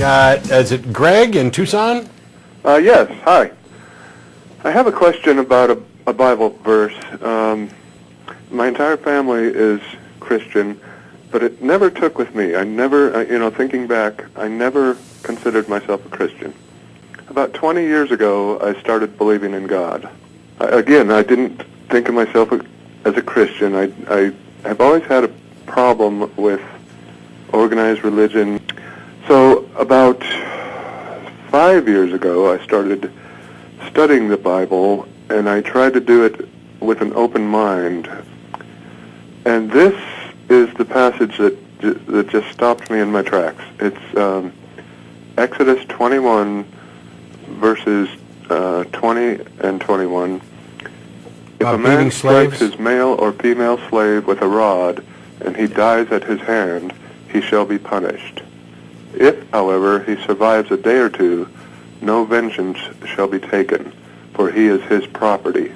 got, is it Greg in Tucson? Yes, hi. I have a question about a Bible verse. My entire family is Christian, but it never took with me. I never, thinking back, I never considered myself a Christian. About 20 years ago, I started believing in God. I didn't think of myself as a Christian. I have always had a problem with organized religion. So about 5 years ago, I started studying the Bible, and I tried to do it with an open mind. And this is the passage that just stopped me in my tracks. It's Exodus 21, verses 20 and 21. If a man strikes his male or female slave with a rod, and he dies at his hand, he shall be punished. If, however, he survives a day or two, no vengeance shall be taken, for he is his property.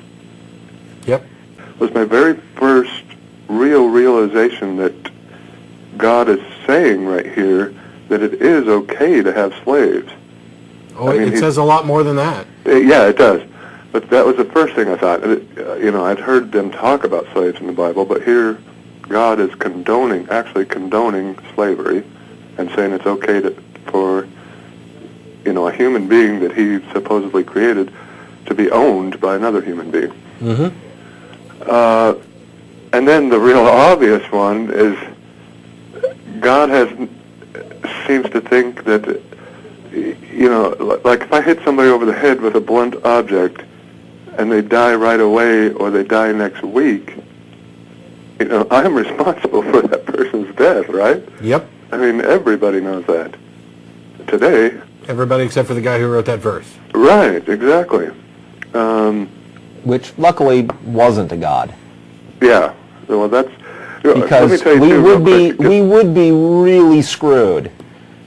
Yep. It was my very first real realization that God is saying right here that it is okay to have slaves. Oh, it says a lot more than that. Yeah, it does. But that was the first thing I thought. I'd heard them talk about slaves in the Bible, but here God is actually condoning slavery and saying it's okay for a human being that he supposedly created to be owned by another human being. Mm-hmm. And then the real obvious one is God seems to think that, like if I hit somebody over the head with a blunt object and they die right away or they die next week, I am responsible for that person's death, right? Yep. I mean, everybody knows that today. Everybody except for the guy who wrote that verse. Right, exactly. Which luckily wasn't a god. Yeah. Well, that's because let me tell you we would be really screwed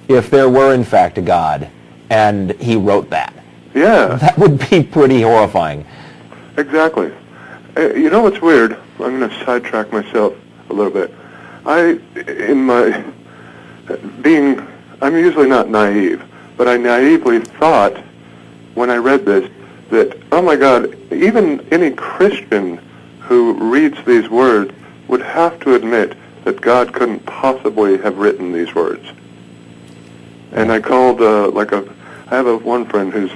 if there were in fact a god and he wrote that. Yeah. That would be pretty horrifying. Exactly. You know what's weird? I'm going to sidetrack myself a little bit. I'm usually not naive, but I naively thought when I read this that, oh my God, even any Christian who reads these words would have to admit that God couldn't possibly have written these words. And I called, I have one friend who's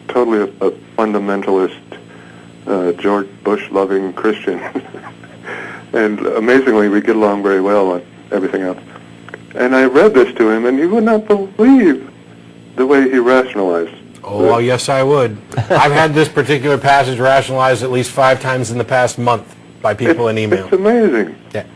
totally a fundamentalist, George Bush-loving Christian. And amazingly, we get along very well on everything else. And I read this to him, and you would not believe the way he rationalized. Oh, well, yes, I would. I've had this particular passage rationalized at least 5 times in the past month by people in email. It's amazing. Yeah.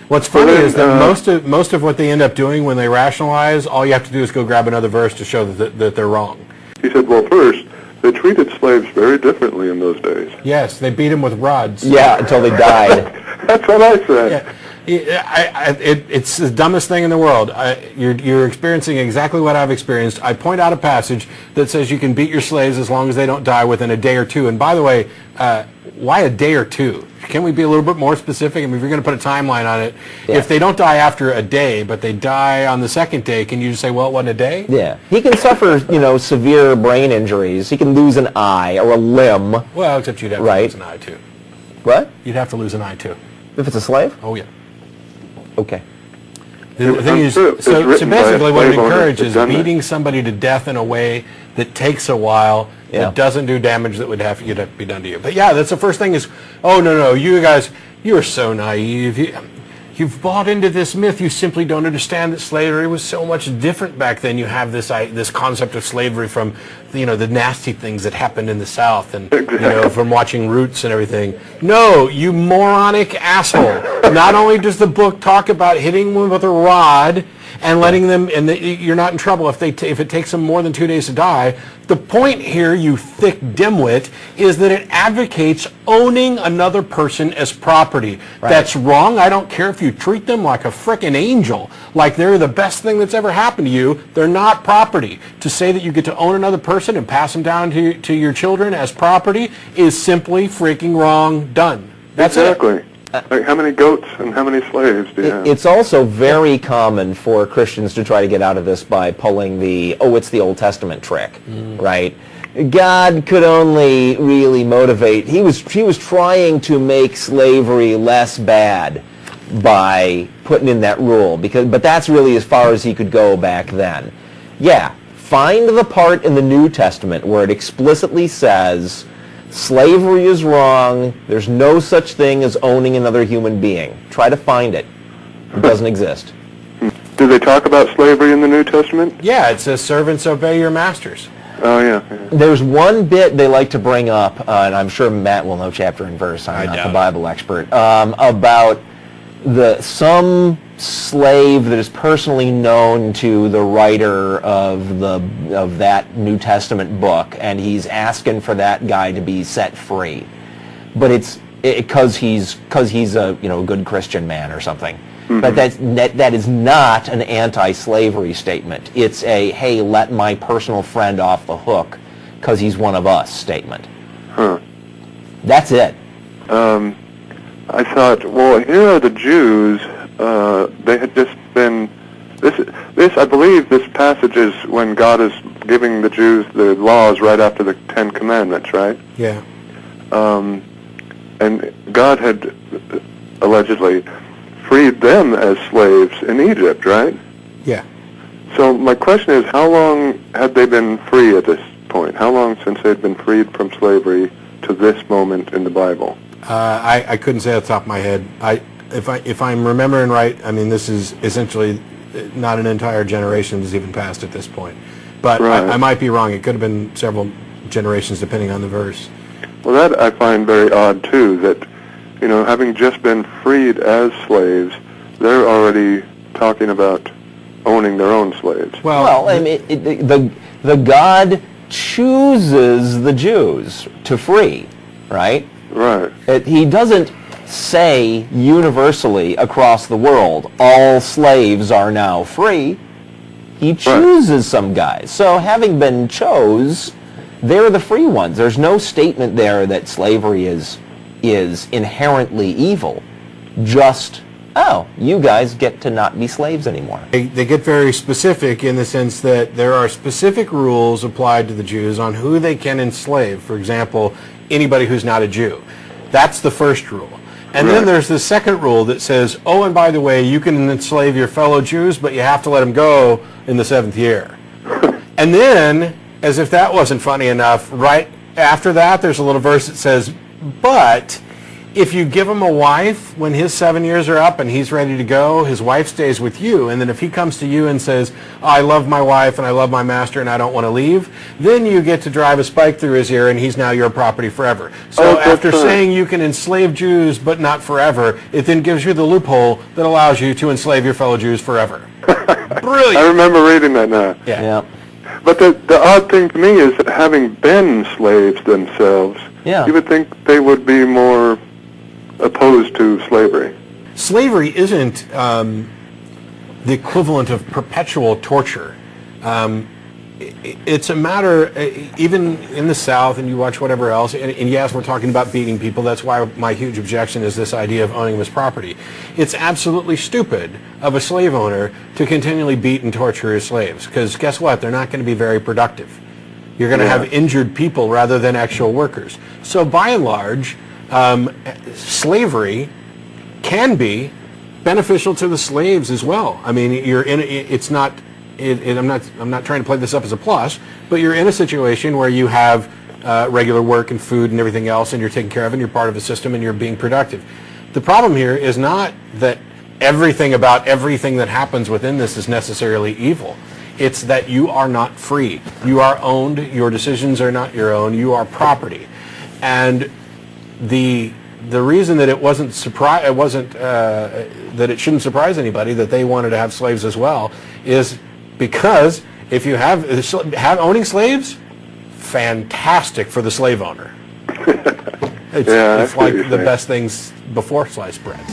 What's funny is that most of what they end up doing when they rationalize, all you have to do is go grab another verse to show that they're wrong. He said, well, first, they treated slaves very differently in those days. Yes, they beat them with rods. Yeah, until they died. That's what I said. Yeah. It's the dumbest thing in the world. You're experiencing exactly what I've experienced. I point out a passage that says you can beat your slaves as long as they don't die within a day or two. And by the way, why a day or two? Can we be a little bit more specific? I mean, if you're going to put a timeline on it, yeah. If they don't die after a day, but they die on the second day, can you just say, well, it wasn't a day? Yeah. He can suffer, severe brain injuries. He can lose an eye or a limb. Well, except you'd have to lose an eye, too. What? You'd have to lose an eye, too. If it's a slave? Oh, yeah. Okay. The thing is, so basically what it encourages is beating somebody to death in a way that takes a while, that doesn't do damage that would have to be done to you. But yeah, that's the first thing is, oh, no, you guys, you're so naive. You've bought into this myth. You simply don't understand that slavery was so much different back then. You have this concept of slavery from, the nasty things that happened in the South and, from watching Roots and everything. No, you moronic asshole. Not only does the book talk about hitting them with a rod and letting them, and you're not in trouble if it takes them more than 2 days to die. The point here, you thick dimwit, is that it advocates owning another person as property. Right. That's wrong. I don't care if you treat them like a frickin' angel, like they're the best thing that's ever happened to you. They're not property. To say that you get to own another person and pass them down to your children as property is simply freaking wrong. Done. That's exactly. it. Like, how many goats and how many slaves do you have? It's also very common for Christians to try to get out of this by pulling the, it's the Old Testament trick, right? God could only really motivate. He was trying to make slavery less bad by putting in that rule, but that's really as far as he could go back then. Yeah, find the part in the New Testament where it explicitly says slavery is wrong, there's no such thing as owning another human being. Try to find it. It doesn't exist. Do they talk about slavery in the New Testament? Yeah, it says, servants, obey your masters. Oh, yeah. There's one bit they like to bring up, and I'm sure Matt will know chapter and verse, I'm not the Bible expert, about some slave that is personally known to the writer of that New Testament book, and he's asking for that guy to be set free, but it's because he's a good Christian man or something. Mm-hmm. But that is not an anti-slavery statement. It's a hey, let my personal friend off the hook because he's one of us statement. Huh. That's it. I thought, well, here are the Jews. They had just been. This I believe this passage is when God is giving the Jews the laws right after the Ten Commandments, right? Yeah. And God had allegedly freed them as slaves in Egypt, right? Yeah. So my question is, how long had they been free at this point? How long since they'd been freed from slavery to this moment in the Bible? I couldn't say off the top of my head. If I'm remembering right, I mean, this is essentially not an entire generation that's even passed at this point. But right. I might be wrong. It could have been several generations depending on the verse. Well, that I find very odd, too, that, having just been freed as slaves, they're already talking about owning their own slaves. Well, I mean, the God chooses the Jews to free, right? Right. He doesn't say universally across the world, all slaves are now free. He chooses some guys. So having been chose, they're the free ones. There's no statement there that slavery is inherently evil. Just, you guys get to not be slaves anymore. They get very specific in the sense that there are specific rules applied to the Jews on who they can enslave. For example, anybody who's not a Jew. That's the first rule. And then there's the second rule that says, and by the way, you can enslave your fellow Jews, but you have to let them go in the 7th year. And then, as if that wasn't funny enough, right after that, there's a little verse that says, but if you give him a wife when his 7 years are up and he's ready to go, his wife stays with you. And then if he comes to you and says, I love my wife and I love my master and I don't want to leave, then you get to drive a spike through his ear and he's now your property forever. So after saying you can enslave Jews but not forever, it then gives you the loophole that allows you to enslave your fellow Jews forever. Brilliant. I remember reading that now. Yeah. But the odd thing to me is that having been slaves themselves, you would think they would be more opposed to slavery. Slavery isn't the equivalent of perpetual torture. It's a matter, even in the South, and you watch whatever else, and yes, we're talking about beating people. That's why my huge objection is this idea of owning his property. It's absolutely stupid of a slave owner to continually beat and torture his slaves, because guess what? They're not going to be very productive. You're going to have injured people rather than actual workers. So by and large, slavery can be beneficial to the slaves as well. I mean, it's not. I'm not trying to play this up as a plus, but you're in a situation where you have regular work and food and everything else, and you're taken care of, and you're part of a system, and you're being productive. The problem here is not that everything about everything that happens within this is necessarily evil. It's that you are not free. You are owned. Your decisions are not your own. You are property, and the reason that that it shouldn't surprise anybody that they wanted to have slaves as well is because if you have owning slaves, fantastic for the slave owner. It's like the best things before sliced bread.